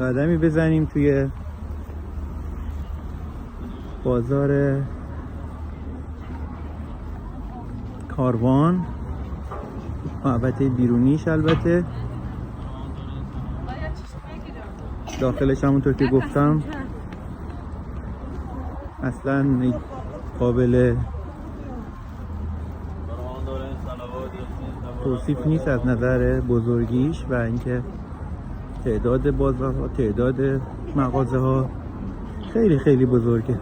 قدمی بزنیم توی بازار کاروان، محوطه بیرونیش. البته داخلش همونطور که گفتم اصلا قابل توصیف نیست از نظر بزرگیش و اینکه تعداد بازارها، تعداد مغازه ها خیلی خیلی بزرگه.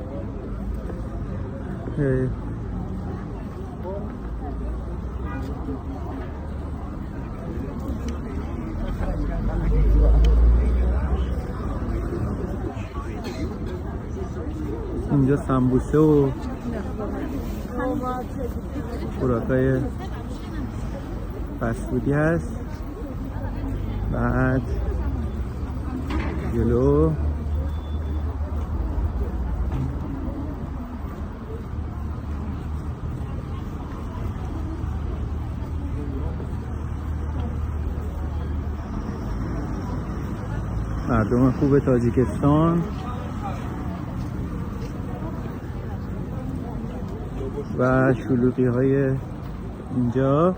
اینجا سمبوسه و خوراکای فستفودی هست. بعد جلو مردم خوب تاجیکستان و شلوغی های اینجا.